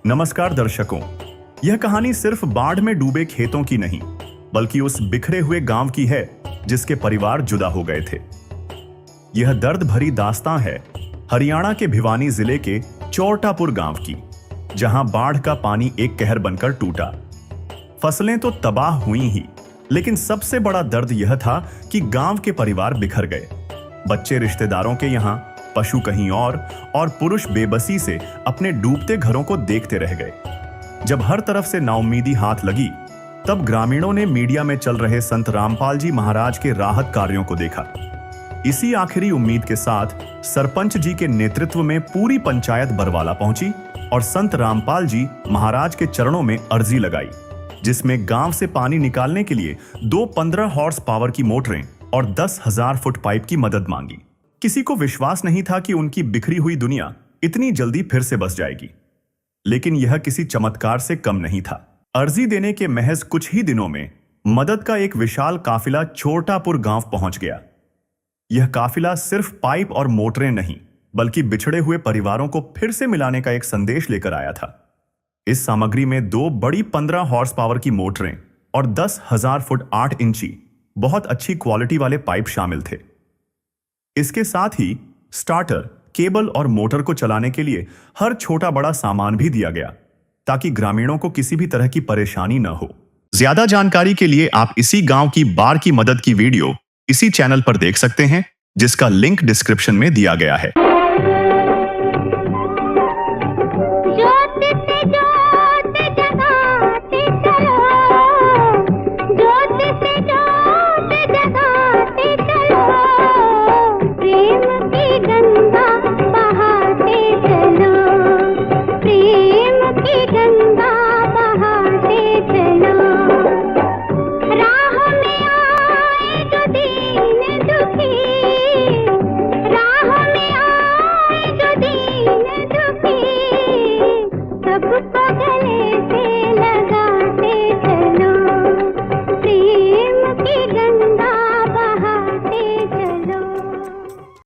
नमस्कार दर्शकों। यह कहानी सिर्फ बाढ़ में डूबे खेतों की नहीं, बल्कि उस बिखरे हुए गांव की है जिसके परिवार जुदा हो गए थे। यह दर्द भरी दास्तां है हरियाणा के भिवानी जिले के चौटापुर गांव की, जहां बाढ़ का पानी एक कहर बनकर टूटा। फसलें तो तबाह हुई ही, लेकिन सबसे बड़ा दर्द यह था कि गांव के परिवार बिखर गए। बच्चे रिश्तेदारों के यहां, पशु कहीं और पुरुष बेबसी से अपने डूबते घरों को देखते रह गए। जब हर तरफ से नाउम्मीदी हाथ लगी, तब ग्रामीणों ने मीडिया में चल रहे संत रामपाल जी महाराज के राहत कार्यों को देखा। इसी आखिरी उम्मीद के साथ सरपंच जी के नेतृत्व में पूरी पंचायत बरवाला पहुंची और संत रामपाल जी महाराज के चरणों में अर्जी लगाई, जिसमें गांव से पानी निकालने के लिए 2 15 हॉर्स पावर की मोटरें और 10,000 फुट पाइप की मदद मांगी। किसी को विश्वास नहीं था कि उनकी बिखरी हुई दुनिया इतनी जल्दी फिर से बस जाएगी, लेकिन यह किसी चमत्कार से कम नहीं था। अर्जी देने के महज कुछ ही दिनों में मदद का एक विशाल काफिला छोटापुर गांव पहुंच गया। यह काफिला सिर्फ पाइप और मोटरें नहीं, बल्कि बिछड़े हुए परिवारों को फिर से मिलाने का एक संदेश लेकर आया था। इस सामग्री में 2 बड़ी 15 हॉर्स पावर की मोटरें और 10,000 फुट 8 इंची बहुत अच्छी क्वालिटी वाले पाइप शामिल थे। इसके साथ ही स्टार्टर, केबल और मोटर को चलाने के लिए हर छोटा बड़ा सामान भी दिया गया, ताकि ग्रामीणों को किसी भी तरह की परेशानी न हो। ज्यादा जानकारी के लिए आप इसी गांव की बाढ़ की मदद की वीडियो इसी चैनल पर देख सकते हैं, जिसका लिंक डिस्क्रिप्शन में दिया गया है।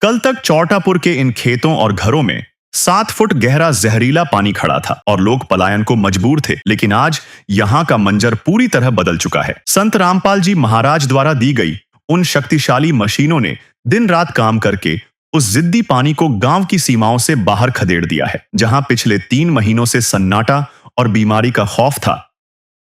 कल तक चौटापुर के इन खेतों और घरों में 7 फुट गहरा जहरीला पानी खड़ा था और लोग पलायन को मजबूर थे, लेकिन आज यहां का मंजर पूरी तरह बदल चुका है। संत रामपाल जी महाराज द्वारा दी गई उन शक्तिशाली मशीनों ने दिन रात काम करके उस जिद्दी पानी को गांव की सीमाओं से बाहर खदेड़ दिया है। जहां पिछले 3 महीनों से सन्नाटा और बीमारी का खौफ था,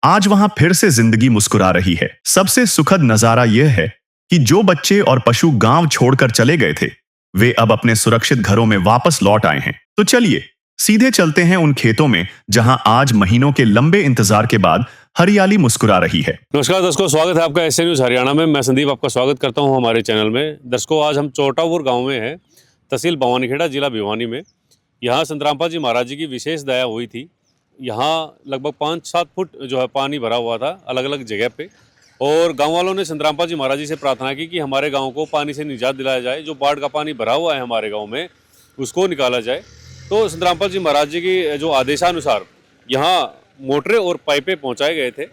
आज वहां फिर से जिंदगी मुस्कुरा रही है। सबसे सुखद नजारा यह है कि जो बच्चे और पशु गांव छोड़कर चले गए थे, वे अब अपने सुरक्षित घरों में वापस लौट आए हैं। तो चलिए सीधे चलते हैं उन खेतों में, जहां आज महीनों के लंबे इंतजार के बाद हरियाली मुस्कुरा रही है। नमस्कार दर्शकों, स्वागत है आपका एसए न्यूज हरियाणा में। मैं संदीप आपका स्वागत करता हूं हमारे चैनल में। दर्शकों, आज हम चौटापुर गांव में हैं, तहसील भवानीखेड़ा, जिला भिवानी में। यहाँ संत रामपाल जी महाराज जी की विशेष दया हुई थी। यहाँ लगभग 5-7 फुट जो है पानी भरा हुआ था अलग अलग जगह पे, और गांव वालों ने संत रामपाल जी महाराज जी से प्रार्थना की कि हमारे गांव को पानी से निजात दिलाया जाए। जो बाढ़ का पानी भरा हुआ है हमारे गांव में, उसको निकाला जाए। तो संत रामपाल जी महाराज जी की जो आदेशानुसार यहाँ मोटरें और पाइपें पहुंचाए गए थे,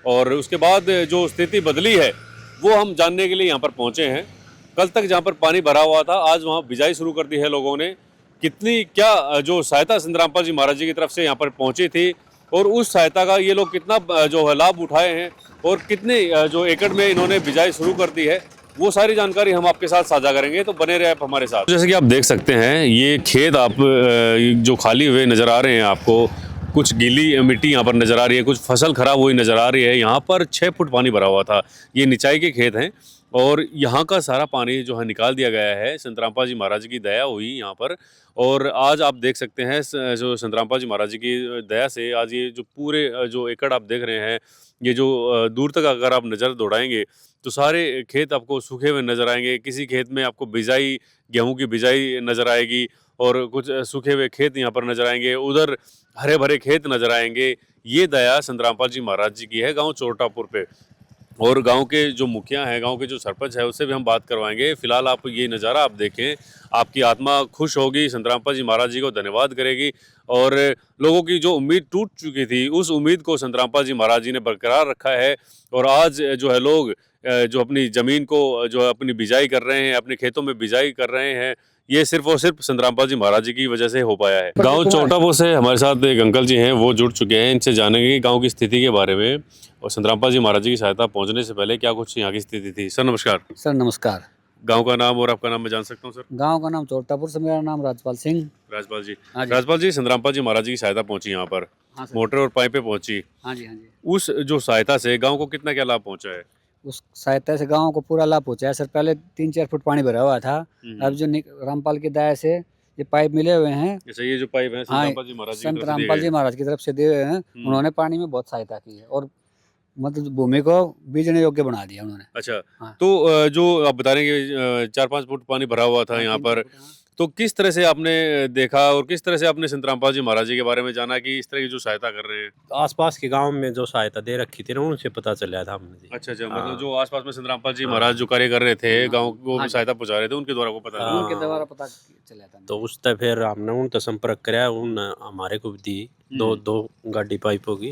और उसके बाद जो स्थिति बदली है वो हम जानने के लिए यहाँ पर पहुँचे हैं। कल तक जहाँ पर पानी भरा हुआ था, आज वहाँ बिजाई शुरू कर दी है लोगों ने। कितनी क्या जो सहायता संत रामपाल जी महाराज जी की तरफ से यहाँ पर पहुँची थी, और उस सहायता का ये लोग कितना जो है लाभ उठाए हैं, और कितने जो एकड़ में इन्होंने बिजाई शुरू कर दी है, वो सारी जानकारी हम आपके साथ साझा करेंगे। तो बने रहे आप हमारे साथ। जैसे कि आप देख सकते हैं, ये खेत आप जो खाली हुए नज़र आ रहे हैं आपको, कुछ गीली मिट्टी यहाँ पर नज़र आ रही है, कुछ फसल खराब हुई नज़र आ रही है। यहाँ पर 6 फुट पानी भरा हुआ था। ये निचाई के खेत हैं, और यहाँ का सारा पानी जो है निकाल दिया गया है। संत रामपाल जी महाराज की दया हुई यहाँ पर, और आज आप देख सकते हैं जो संत रामपाल जी महाराज जी की दया से आज ये जो पूरे जो एकड़ आप देख रहे हैं, ये जो दूर तक अगर आप नज़र दौड़ाएंगे तो सारे खेत आपको सूखे हुए नज़र आएंगे। किसी खेत में आपको बिजाई, गेहूं की बिजाई नज़र आएगी, और कुछ सूखे हुए खेत यहाँ पर नज़र आएंगे। उधर हरे भरे खेत नज़र आएंगे। ये दया संत रामपाल जी महाराज जी की है गाँव चौटापुर पे। और गांव के जो मुखिया हैं, गांव के जो सरपंच है, उससे भी हम बात करवाएंगे। फिलहाल आप ये नज़ारा आप देखें, आपकी आत्मा खुश होगी, संत रामपाल जी महाराज जी को धन्यवाद करेगी। और लोगों की जो उम्मीद टूट चुकी थी, उस उम्मीद को संत रामपाल जी महाराज जी ने बरकरार रखा है। और आज जो है लोग जो अपनी ज़मीन को जो अपनी बिजाई कर रहे हैं, अपने खेतों में बिजाई कर रहे हैं, ये सिर्फ और सिर्फ संतरामपाल जी महाराज जी की वजह से हो पाया है। गांव चोटापुर से हमारे साथ एक अंकल जी हैं, वो जुड़ चुके हैं। इनसे जानेंगे गांव की स्थिति के बारे में और संतरामपाल जी महाराज जी की सहायता पहुंचने से पहले क्या कुछ यहाँ की स्थिति थी। सर नमस्कार। सर नमस्कार। गांव का नाम और आपका नाम मैं जान सकता हूँ सर? गांव का नाम चोटापुर से, मेरा नाम राजपाल सिंह। राजपाल जी। हाँ जी। राजपाल जी, संतरामपाल जी महाराज जी की सहायता पहुंची यहाँ पर, हाँ सर। मोटर और पाइपें पहुंची। हाँ जी, हाँ जी। उस जो सहायता से गांव को कितना क्या लाभ पहुंचा है? उस सहायता से गांव को पूरा लाभ पहुंचा है सर। पहले 3-4 फुट पानी भरा हुआ था, अब जो रामपाल की दया से ये पाइप मिले हुए हैं। जैसे ये जो पाइप है हाँ, संतरामपाल जी महाराज जी की संत तरफ से दिए रामपाल गए जी महाराज की तरफ से दिए हुए हैं। उन्होंने पानी में बहुत सहायता की है और मतलब भूमि को बीजने योग्य बना दिया उन्होंने। अच्छा। हाँ। तो जो आप बता रहे हैं कि 4-5 फुट पानी भरा हुआ था यहाँ पर, तो किस तरह से आपने देखा और किस तरह से आपने संतरामपाल जी महाराज जी के बारे में जाना कि इस तरह की जो सहायता कर रहे हैं? आसपास के गांव में जो सहायता दे रखी थी ना, उनसे पता चला था हमने जी। अच्छा, हाँ। मतलब जो आसपास में संतरामपाल जी महाराज जो कार्य कर रहे थे, गांव को हाँ। सहायता पहुंचा रहे थे, उनके द्वारा को पता हाँ। चला। उनके द्वारा पता चला था। तो उस तक फिर हमने उनसे संपर्क कराया, उन हमारे को भी दी दो गाड़ी पाइप होगी,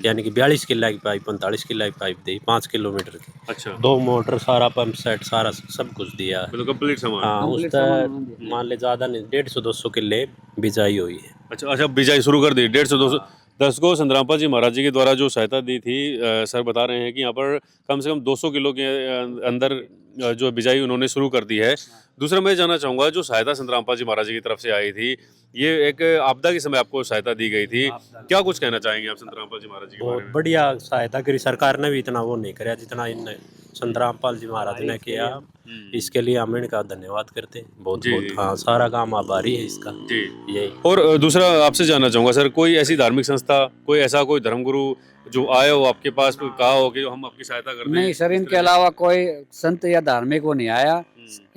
यानी कि 42 किलो की पाइप, 45 किलो की पाइप दी, 5 किलोमीटर की। अच्छा, 2 मोटर, सारा पंप सेट, सारा सब कुछ दिया। मतलब कंप्लीट सामान। हाँ, उस कंप्लीट तक सामान दिया। मान ले ज़्यादा नहीं, 150-200 किले बिजाई हुई है। अच्छा अच्छा, बिजाई शुरू कर दी 150-200। दर्शकों, संतरामपाल जी महाराज जी के द्वारा जो सहायता दी थी, सर बता रहे हैं कि यहाँ पर कम से कम 200 किलो के अंदर जो बिजाई उन्होंने शुरू कर दी है। दूसरा मैं जानना चाहूँगा, जो सहायता संतरामपाल जी महाराज जी की तरफ से आई थी, ये एक आपदा के समय आपको सहायता दी गई थी, क्या कुछ कहना चाहेंगे आप संतरामपाल जी महाराज जी के बारे बहुत में? बढ़िया सहायता करी, सरकार ने भी इतना वो नहीं कराया जितना इन संतरामपाल जी महाराज ने किया। इसके लिए हम इनका धन्यवाद करते हैं बहुत जी, बहुत। जी। हाँ, सारा काम आभारी है इसका। जी। यही और दूसरा आपसे जानना चाहूँगा सर, कोई ऐसी धार्मिक संस्था, कोई ऐसा कोई धर्मगुरु जो आए हो आपके पास, कोई कहा हो कि हम आपकी सहायता करते हैं? नहीं सर, इनके अलावा कोई संत या धार्मिक वो नहीं आया।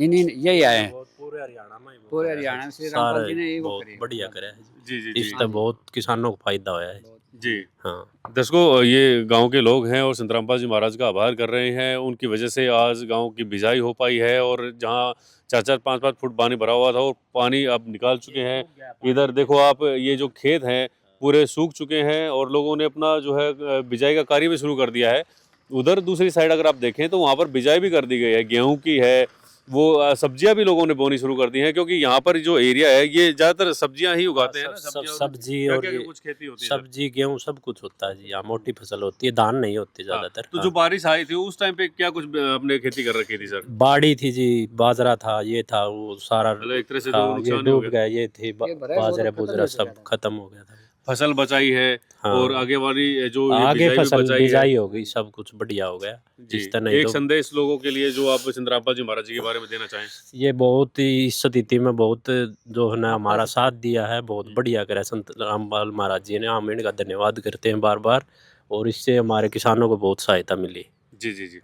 इन्हीं यही आए हैं। पूरे हरियाणा में पूरे हरियाणा में श्री रामपाल जी ने यही वो बहुत करी है। बढ़िया करा है। जी जी जी इससे बहुत किसानों को फायदा हुआ है। जी। हाँ, दर्शकों, ये गांव के लोग हैं और संतरामपाल जी महाराज का आभार कर रहे हैं। उनकी वजह से आज गांव की बिजाई हो पाई है और जहां 4-4, 5-5 फुट पानी भरा हुआ था और पानी अब निकाल चुके हैं। इधर देखो आप, ये जो खेत हैं पूरे सूख चुके हैं और लोगों ने अपना जो है बिजाई का कार्य भी शुरू कर दिया है। उधर दूसरी साइड अगर आप देखें तो वहाँ पर बिजाई भी कर दी गई है, गेहूँ की है, वो सब्जियां भी लोगों ने बोनी शुरू कर दी हैं, क्योंकि यहाँ पर जो एरिया है ये ज्यादातर सब्जियां ही उगाते हैं ना। सब्जी क्या और क्या ये कुछ खेती होती है? सब्जी गेहूँ सब कुछ होता है जी। यहाँ मोटी फसल होती है, धान नहीं होती ज्यादातर। तो जो बारिश आई थी उस टाइम पे क्या कुछ अपने खेती कर रखी थी सर? बाड़ी थी जी, बाजरा था, ये था, वो सारा मतलब एक तरह से तो हाँ, ये नुकसान ही हो डूब गया। गया। ये थे ये भरा है, वो तो बाजरा खत्म बुजरा हो सब गया था। खत्म हो गया था। फसल बचाई है हाँ। और आगे वाली जो ये आगे बिजाई भी फसल बचाई है। बिजाई हो गई, सब कुछ बढ़िया हो गया। जी। जिस तरह एक तो संदेश लोगों के लिए जो आप संतरामपाल जी महाराज जी के बारे में देना चाहें? ये बहुत ही इस स्थिति में बहुत जो है ना हमारा साथ दिया है, बहुत बढ़िया करा संत रामपाल महाराज जी ने। हम इनका धन्यवाद करते हैं बार बार, और इससे हमारे किसानों को बहुत सहायता मिली। जी जी जी।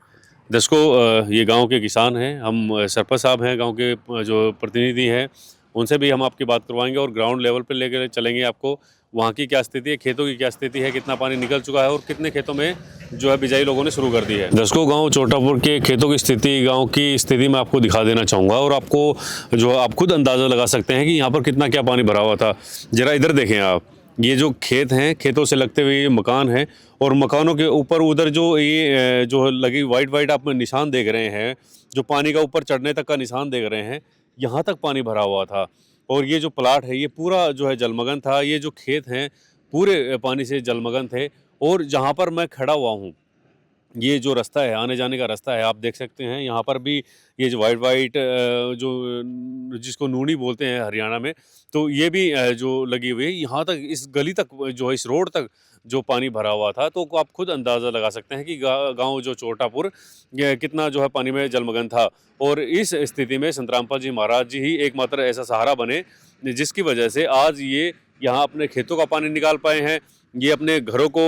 दर्शकों, ये गांव के किसान हैं, हम सरपंच साहब हैं गांव के, जो प्रतिनिधि हैं, उनसे भी हम आपकी बात करवाएंगे और ग्राउंड लेवल पर लेकर चलेंगे आपको। वहाँ की क्या स्थिति है, खेतों की क्या स्थिति है, कितना पानी निकल चुका है और कितने खेतों में जो है बिजाई लोगों ने शुरू कर दी है। दर्शकों, गांव चोटापुर के खेतों की स्थिति, गांव की स्थिति मैं आपको दिखा देना चाहूँगा और आपको जो आप खुद अंदाज़ा लगा सकते हैं कि यहाँ पर कितना क्या पानी भरा हुआ था। जरा इधर देखें आप, ये जो खेत हैं, खेतों से लगते हुए ये मकान हैं और मकानों के ऊपर उधर जो ये जो लगी वाइट वाइट आप निशान देख रहे हैं, जो पानी का ऊपर चढ़ने तक का निशान देख रहे हैं, यहाँ तक पानी भरा हुआ था। और ये जो प्लाट है ये पूरा जो है जलमग्न था। ये जो खेत हैं पूरे पानी से जलमग्न थे। और जहाँ पर मैं खड़ा हुआ हूँ, ये जो रास्ता है, आने जाने का रास्ता है, आप देख सकते हैं यहाँ पर भी ये जो वाइट वाइट जो जिसको नूनी बोलते हैं हरियाणा में, तो ये भी जो लगी हुई है, यहाँ तक इस गली तक जो है, इस रोड तक जो पानी भरा हुआ था। तो आप खुद अंदाज़ा लगा सकते हैं कि गांव जो चोटापुर ये कितना जो है पानी में जलमग्न था। और इस स्थिति में संतरामपाल जी महाराज जी ही एकमात्र ऐसा सहारा बने जिसकी वजह से आज ये यहाँ अपने खेतों का पानी निकाल पाए हैं, ये अपने घरों को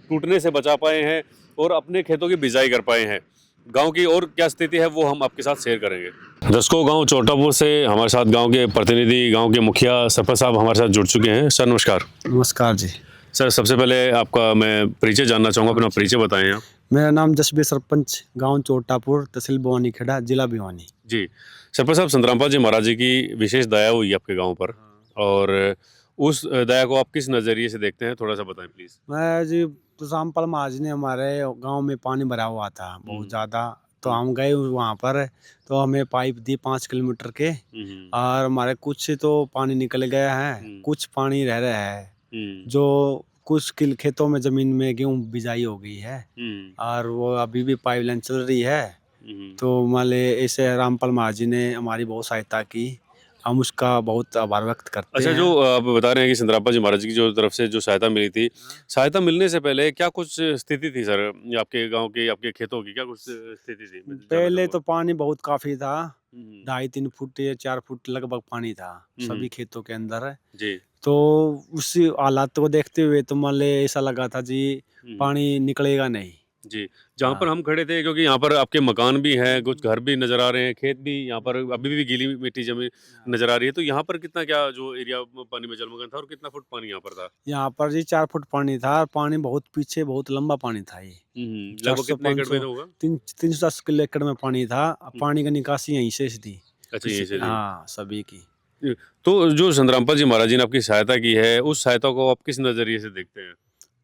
टूटने से बचा पाए हैं और अपने खेतों की बिजाई कर पाए हैं। गांव की और क्या स्थिति है वो हम आपके साथ शेयर करेंगे। दर्शकों, गांव चोटापुर से हमारे साथ गांव के प्रतिनिधि, गांव के मुखिया सरपंच साहब हमारे साथ जुड़ चुके हैं। सर नमस्कार। नमस्कार जी। सर, सबसे पहले आपका मैं परिचय जानना चाहूँगा, अपना परिचय बताएं आप। मेरा नाम जसबीर सरपंच, गांव चोटापुर, तहसील भिवानीखेड़ा, जिला भिवानी। जी। सरपंच साहब, संतरामपाल जी महाराज जी की विशेष दया हुई आपके गांव पर, और उस दया को आप किस नज़रिए से देखते हैं, थोड़ा सा बताएं प्लीज़। मैं जी, रामपाल महाराज ने हमारे गांव में पानी भरा हुआ था बहुत ज़्यादा, तो हम गए वहाँ पर, तो हमें पाइप दी 5 किलोमीटर के, और हमारे कुछ तो पानी निकल गया है, कुछ पानी रह रहा है। जो कुछ खेतों में ज़मीन में गेहूँ बिजाई हो गई है, और वो अभी भी पाइपलाइन चल रही है। तो मान ले ऐसे रामपाल महाराज जी ने हमारी बहुत सहायता की, हम उसका बहुत आभार व्यक्त करते अच्छा, हैं। जो आप बता रहे हैं कि संतरामपाल जी महाराज की जो तरफ से जो सहायता मिली थी, सहायता मिलने से पहले क्या कुछ स्थिति थी सर आपके गांव की, आपके खेतों की क्या कुछ स्थिति थी? मैं जानना पहले तो चाहूंगा। पानी बहुत काफी था, हम्म, 2.5-3 फुट या 4 फुट लगभग पानी था सभी खेतों के अंदर। जी। तो उस हालात को देखते हुए तो मान ले ऐसा लगा था जी पानी निकलेगा नहीं। जी, जहाँ पर हाँ। हम खड़े थे, क्योंकि यहाँ पर आपके मकान भी हैं, कुछ घर भी नज़र आ रहे हैं, खेत भी यहाँ पर अभी भी गीली मिट्टी जमी नज़र आ रही है। तो यहाँ पर कितना क्या जो एरिया पानी में जलमग्न था और कितना फुट पानी यहाँ पर था? यहाँ पर जी 4 फुट पानी था, और पानी बहुत पीछे बहुत लंबा पानी था ये। लगभग कितने एकड़ में 400-500 होगा? 310 किलो एकड़ में पानी था। पानी का निकासी यहीं से थी। अच्छा, यहीं से थी। हाँ, सभी की। तो जो संतरामपाल जी महाराज जी ने आपकी सहायता की है, उस सहायता को आप किस नज़रिए से देखते हैं?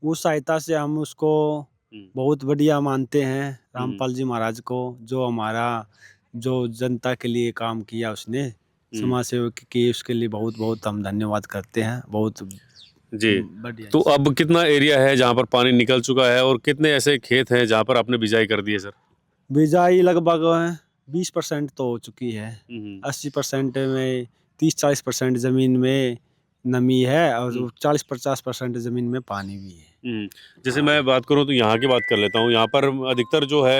उस सहायता से हम उसको बहुत बढ़िया मानते हैं, रामपाल जी महाराज को, जो हमारा जो जनता के लिए काम किया उसने, समाज सेवा की, उसके लिए बहुत बहुत हम धन्यवाद करते हैं। बहुत जी। बढ़िया। तो अब कितना एरिया है जहाँ पर पानी निकल चुका है और कितने ऐसे खेत हैं जहाँ पर आपने बिजाई कर दी है सर? बिजाई लगभग 20% तो हो चुकी है। 80% में 30-40% ज़मीन में नमी है, और 40-50% ज़मीन में पानी भी है। जैसे मैं बात करूँ तो यहाँ की बात कर लेता हूँ। यहाँ पर अधिकतर जो है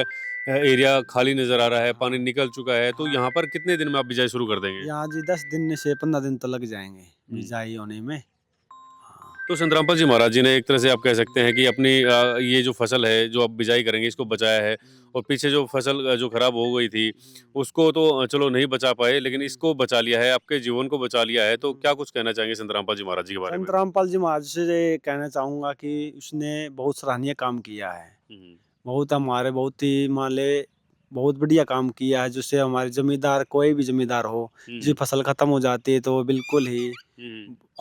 एरिया खाली नज़र आ रहा है, पानी निकल चुका है। तो यहाँ पर कितने दिन में आप बिजाई शुरू कर देंगे? यहाँ जी 10 दिन से 15 दिन तो लग जाएंगे बिजाई होने में। तो संतरामपाल जी महाराज जी ने एक तरह से आप कह सकते हैं कि अपनी ये जो फसल है जो आप बिजाई करेंगे इसको बचाया है, और पीछे जो फसल जो खराब हो गई थी उसको तो चलो नहीं बचा पाए, लेकिन इसको बचा लिया है, आपके जीवन को बचा लिया है। तो क्या कुछ कहना चाहेंगे संतरामपाल जी महाराज जी के बारे में? संत रामपाल जी महाराज से कहना चाहूँगा कि उसने बहुत सराहनीय काम किया है। बहुत हमारे बहुत ही मान ले बहुत बढ़िया काम किया है, जिससे हमारे जमींदार, कोई भी जमींदार हो, जी फसल खत्म हो जाती है तो वो बिल्कुल ही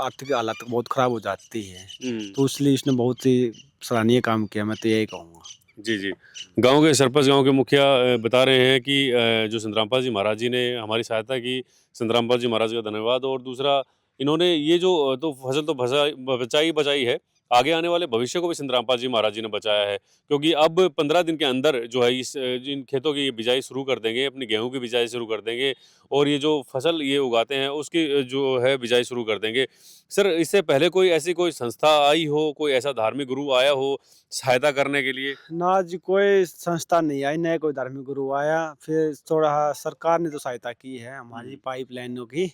आर्थिक हालत बहुत खराब हो जाती है। तो इसलिए इसने बहुत ही सराहनीय काम किया, मैं तो यही कहूँगा। जी, जी। गाँव के सरपंच, गाँव के मुखिया बता रहे हैं कि जो संतरामपाल जी महाराज जी ने हमारी सहायता की, संतरामपाल जी महाराज का धन्यवाद। और दूसरा, इन्होंने ये जो तो फसल तो बचाई है, आगे आने वाले भविष्य को भी संतरामपाल जी महाराज जी ने बचाया है। क्योंकि अब 15 दिन के अंदर जो है जिन खेतों की बिजाई शुरू कर देंगे, अपनी गेहूँ की बिजाई शुरू कर देंगे, और ये जो फसल ये उगाते हैं उसकी जो है बिजाई शुरू कर देंगे। सर, इससे पहले कोई ऐसी कोई संस्था आई हो, कोई ऐसा धार्मिक गुरु आया हो सहायता करने के लिए? ना जी, कोई संस्था नहीं आई, ना कोई धार्मिक गुरु आया। फिर थोड़ा सरकार ने तो सहायता की है हमारी पाइप लाइनों की,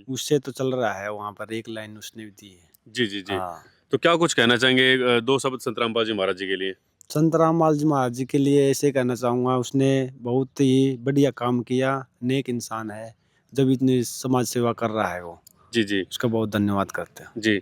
उससे तो चल रहा है। वहाँ पर एक लाइन उसने भी दी है। जी, जी, जी। हाँ। तो क्या कुछ कहना चाहेंगे 2 शब्द संतरामपाल जी महाराज जी के लिए? संत रामपाल जी महाराज जी के लिए ऐसे कहना चाहूँगा, उसने बहुत ही बढ़िया काम किया, नेक इंसान है, जब इतनी समाज सेवा कर रहा है वो। जी, जी। उसका बहुत धन्यवाद करते हैं। जी।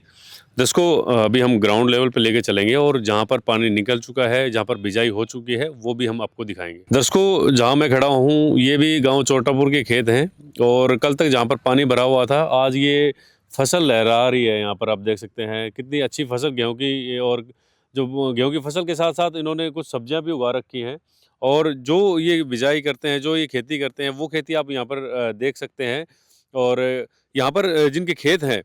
दर्शकों, अभी हम ग्राउंड लेवल पे लेके चलेंगे और जहाँ पर पानी निकल चुका है, जहाँ पर बिजाई हो चुकी है, वो भी हम आपको दिखाएँगे। दर्शकों, जहाँ मैं खड़ा हूँ, ये भी गाँव चोटापुर के खेत हैं, और कल तक जहाँ पर पानी भरा हुआ था, आज ये फसल लहरा रही है। यहाँ पर आप देख सकते हैं कितनी अच्छी फसल गेहूँ की, और जो गेहूँ की फसल के साथ-साथ इन्होंने कुछ सब्जियाँ भी उगा रखी हैं। और जो ये बिजाई करते हैं, जो ये खेती करते हैं, वो खेती आप यहाँ पर देख सकते हैं। और यहाँ पर जिनके खेत हैं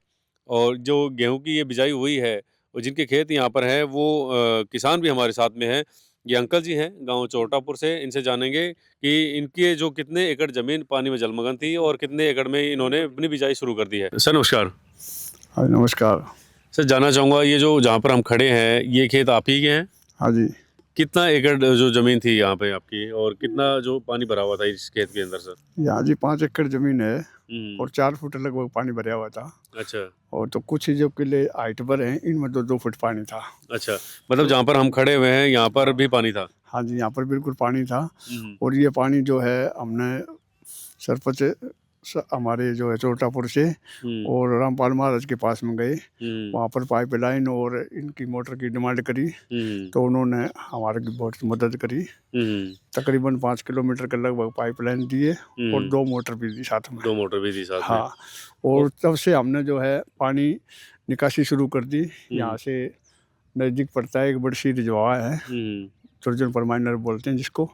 और जो गेहूँ की ये बिजाई हुई है, और जिनके खेत यहाँ पर हैं, वो किसान भी हमारे साथ में हैं। ये अंकल जी हैं गाँव चोटापुर से। इनसे जानेंगे कि इनके जो कितने एकड़ ज़मीन पानी में जलमग्न थी और कितने एकड़ में इन्होंने अपनी बिजाई शुरू कर दी है। सर नमस्कार। हाँ नमस्कार। सर, जानना चाहूँगा, ये जो जहाँ पर हम खड़े हैं, ये खेत आप ही के हैं? हाँ जी। कितना एकड़ जो ज़मीन थी यहाँ पे आपकी, और कितना जो पानी भरा हुआ था इस खेत के अंदर सर? यहाँ जी 5 एकड़ ज़मीन है, और 4 फुट लगभग पानी भरा हुआ था। अच्छा। और तो कुछ ही जो किले हाइट पर हैं, इनमें तो 2 फुट पानी था। अच्छा, मतलब जहाँ पर हम खड़े हुए हैं यहाँ पर भी पानी था? हाँ जी, यहाँ पर बिल्कुल पानी था। और ये पानी जो है हमने सरपंच हमारे जो है चोटापुर से और रामपाल महाराज के पास में गए, वहाँ पर पाइप लाइन और इनकी मोटर की डिमांड करी, तो उन्होंने हमारे की बहुत मदद करी। तकरीबन 5 किलोमीटर के लगभग पाइप लाइन दिए, और 2 मोटर भी दी साथ में। 2 मोटर भी थी साथ में। हाँ, और तब से हमने जो है पानी निकासी शुरू कर दी। यहाँ से नज़दीक पड़ता है एक बड़ी सी रिजवा है, तुर्जन परमाइनर बोलते हैं जिसको,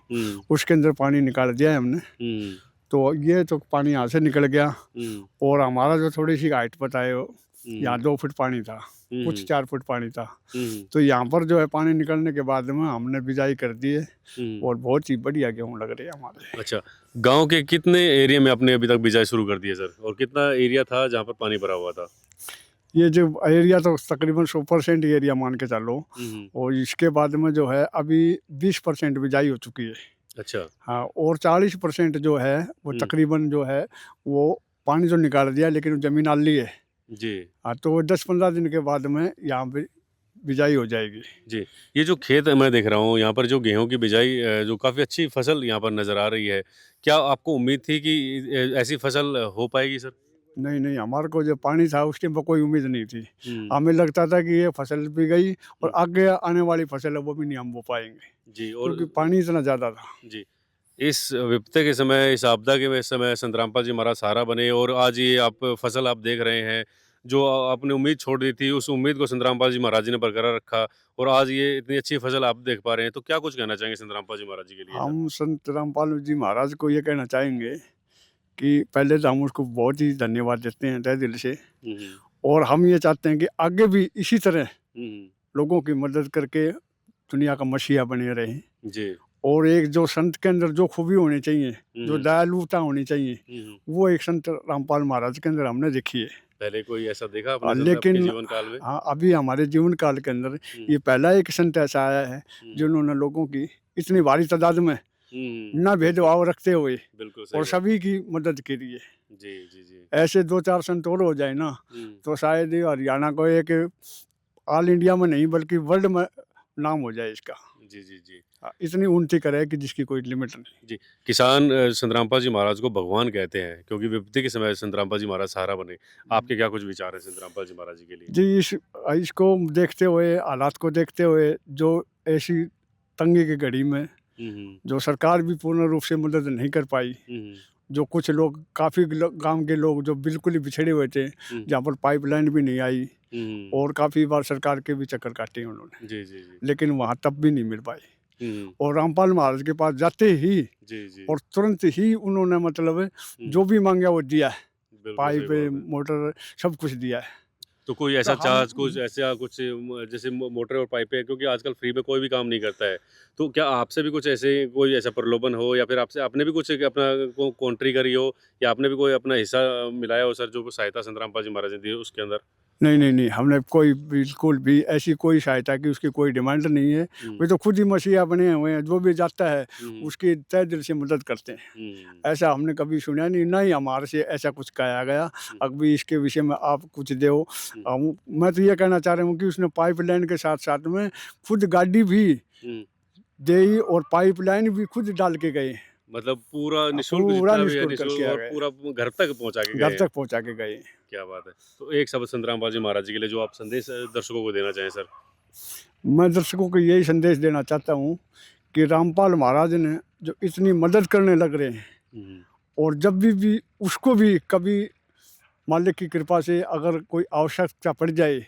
उसके अंदर पानी निकाल दिया है हमने। तो ये तो पानी यहाँ से निकल गया। और हमारा जो थोड़ी सी हाइट पता है, यहाँ 2 फुट पानी था, कुछ 4 फुट पानी था। तो यहाँ पर जो है पानी निकलने के बाद में हमने बिजाई कर दी है और बहुत ही बढ़िया गेहूँ लग रही है हमारे। अच्छा, गांव के कितने एरिया में आपने अभी तक बिजाई शुरू कर दी है सर, और कितना एरिया था जहाँ पर पानी भरा हुआ था? ये जो एरिया तो तकरीबन 100% एरिया मान के चलो। और इसके बाद में जो है अभी 20% बिजाई हो चुकी है। अच्छा। हाँ, और 40% जो है वो तकरीबन जो है वो पानी तो निकाल दिया, लेकिन ज़मीन आली है जी। हाँ, तो 10-15 दिन के बाद में यहाँ पे बिजाई हो जाएगी जी। ये जो खेत है मैं देख रहा हूँ यहाँ पर, जो गेहूं की बिजाई जो काफ़ी अच्छी फसल यहाँ पर नज़र आ रही है, क्या आपको उम्मीद थी कि ऐसी फसल हो पाएगी सर? नहीं, हमारे को जो पानी था उस टाइम पर कोई उम्मीद नहीं थी। हमें लगता था कि ये फसल भी गई और आगे आने वाली फसल है वो भी नहीं हम बो पाएंगे जी। और क्योंकि पानी इतना ज़्यादा था जी। इस विपत्ति के समय, इस आपदा के समय संत रामपाल जी महाराज सहारा बने, और आज ये आप फसल आप देख रहे हैं, जो आपने उम्मीद छोड़ दी थी, उस उम्मीद को संत रामपाल जी महाराज जी ने बरकरार रखा, और आज ये इतनी अच्छी फसल आप देख पा रहे हैं। तो क्या कुछ कहना चाहेंगे संत रामपाल जी महाराज जी के लिए? हम संत रामपाल जी महाराज को ये कहना चाहेंगे कि पहले तो हम उसको बहुत ही धन्यवाद देते हैं तहे दिल से। और हम ये चाहते हैं कि आगे भी इसी तरह लोगों की मदद करके दुनिया का मसीहा बने रहें जी। और एक जो संत के अंदर जो खूबी होनी चाहिए, जो दयालुता होनी चाहिए, वो एक संत रामपाल महाराज के अंदर हमने देखी है। पहले कोई ऐसा देखा आपने लेकिन जीवन काल में? हाँ, अभी हमारे जीवन काल के अंदर ये पहला एक संत ऐसा आया है जिन्होंने लोगों की इतनी भारी तादाद में न भेदभाव रखते हुए और सभी की मदद के लिए। जी। ऐसे 2-4 संत और हो जाए ना तो शायद ये हरियाणा को एक ऑल इंडिया में नहीं बल्कि वर्ल्ड में नाम हो जाए इसका। जी। इतनी उन्नति करे कि जिसकी कोई लिमिट नहीं। जी। किसान संत रामपाल जी महाराज को भगवान कहते हैं, क्योंकि विपत्ति के समय संत रामपाल जी महाराज सहारा बने। आपके क्या कुछ विचार है संत रामपाल जी महाराज जी के लिए? जी, इसको देखते हुए, हालात को देखते हुए, जो ऐसी तंगी की घड़ी में जो सरकार भी पूर्ण रूप से मदद नहीं कर पाई, जो कुछ लोग, काफ़ी गांव के लोग जो बिल्कुल ही बिछड़े हुए थे, जहाँ पर पाइपलाइन भी नहीं आई, और काफ़ी बार सरकार के भी चक्कर काटे उन्होंने। जी। लेकिन वहाँ तब भी नहीं मिल पाई। और रामपाल महाराज के पास जाते ही और तुरंत ही उन्होंने मतलब जो भी मांगा वो दिया है। पाइप, मोटर, सब कुछ दिया है। तो कोई ऐसा चार्ज, कुछ ऐसा कुछ जैसे मोटर और पाइपें, क्योंकि आजकल फ्री में कोई भी काम नहीं करता है, तो क्या आपसे भी कुछ ऐसे कोई ऐसा प्रलोभन हो, या फिर आपसे आपने भी कुछ अपना कॉन्ट्री करी हो, या आपने भी कोई अपना हिस्सा मिलाया हो सर, जो सहायता संत रामपाल जी महाराज ने दी उसके अंदर? नहीं, हमने कोई बिल्कुल भी ऐसी कोई सहायता की उसकी कोई डिमांड नहीं है। वे तो खुद ही मसीहा बने हुए हैं, जो भी जाता है उसकी तहे दिल से मदद करते हैं। ऐसा हमने कभी सुना नहीं, ना ही हमारे से ऐसा कुछ कहा गया। अभी इसके विषय में आप कुछ दो। मैं तो ये कहना चाह रहा हूँ कि उसने पाइपलाइन के साथ साथ में खुद गाड़ी भी दी और पाइपलाइन भी खुद डाल के गए। मतलब पूरा निःशुल्क, पूरा जितना भी है निःशुल्क निःशुल्क, और पूरा घर तक पहुंचा के गए। क्या बात है। तो एक शब्द संत रामपाल जी महाराज जी के लिए जो आप संदेश दर्शकों को देना चाहें सर? मैं दर्शकों को यही संदेश देना चाहता हूँ कि रामपाल महाराज ने जो इतनी मदद करने लग रहे हैं, और जब भी उसको भी कभी मालिक की कृपा से अगर कोई आवश्यकता पड़ जाए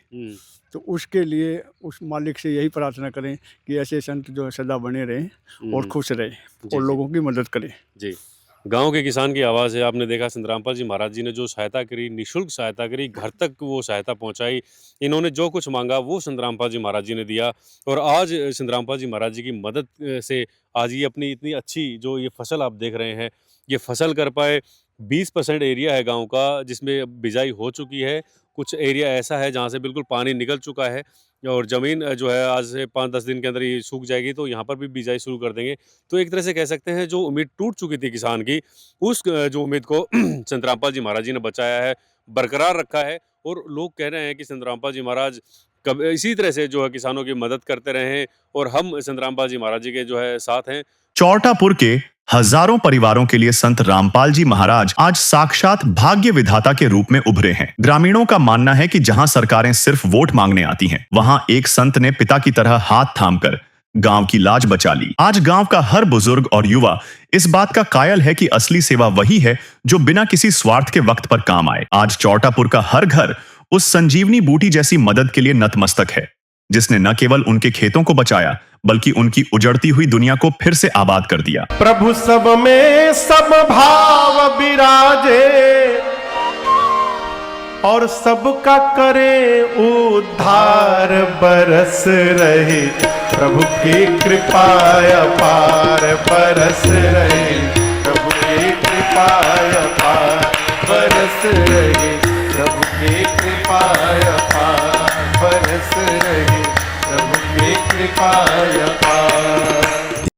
तो उसके लिए उस मालिक से यही प्रार्थना करें कि ऐसे संत जो है सदा बने रहें और खुश रहें और लोगों की मदद करें। जी। गांव के किसान की आवाज़ है। आपने देखा संत रामपाल जी महाराज जी ने जो सहायता करी, निःशुल्क सहायता करी, घर तक वो सहायता पहुंचाई। इन्होंने जो कुछ मांगा वो संत रामपाल जी महाराज जी ने दिया, और आज संत रामपाल जी महाराज जी की मदद से आज ये अपनी इतनी अच्छी जो ये फसल आप देख रहे हैं, ये फसल कर पाए। 20% एरिया है गांव का जिसमें बिजाई हो चुकी है। कुछ एरिया ऐसा है जहां से बिल्कुल पानी निकल चुका है, और ज़मीन जो है आज से 5-10 दिन के अंदर ये सूख जाएगी, तो यहाँ पर भी बिजाई शुरू कर देंगे। तो एक तरह से कह सकते हैं जो उम्मीद टूट चुकी थी किसान की, उस जो उम्मीद को संत रामपाल जी महाराज जी ने बचाया है, बरकरार रखा है। और लोग कह रहे हैं कि संत रामपाल जी महाराज कब इसी तरह से जो है किसानों की मदद करते रहे, और हम संत रामपाल जी महाराज जी के जो है साथ हैं। चौटापुर के हजारों परिवारों के लिए संत रामपाल जी महाराज आज साक्षात भाग्य विधाता के रूप में उभरे हैं। ग्रामीणों का मानना है कि जहां सरकारें सिर्फ वोट मांगने आती हैं, वहां एक संत ने पिता की तरह हाथ थामकर गांव की लाज बचा ली। आज गांव का हर बुजुर्ग और युवा इस बात का कायल है कि असली सेवा वही है जो बिना किसी स्वार्थ के वक्त पर काम आए। आज चौटापुर का हर घर उस संजीवनी बूटी जैसी मदद के लिए नतमस्तक है। जिसने न केवल उनके खेतों को बचाया बल्कि उनकी उजड़ती हुई दुनिया को फिर से आबाद कर दिया। प्रभु सब में सब भाव विराजे और सबका करे उद्धार बरस रहे, प्रभु की कृपा अपार बरस रहे, प्रभु की कृपा अपार बरस रहे, प्रभु की कृपा अपार बरस रहे, प्रभु की कृपा अपार।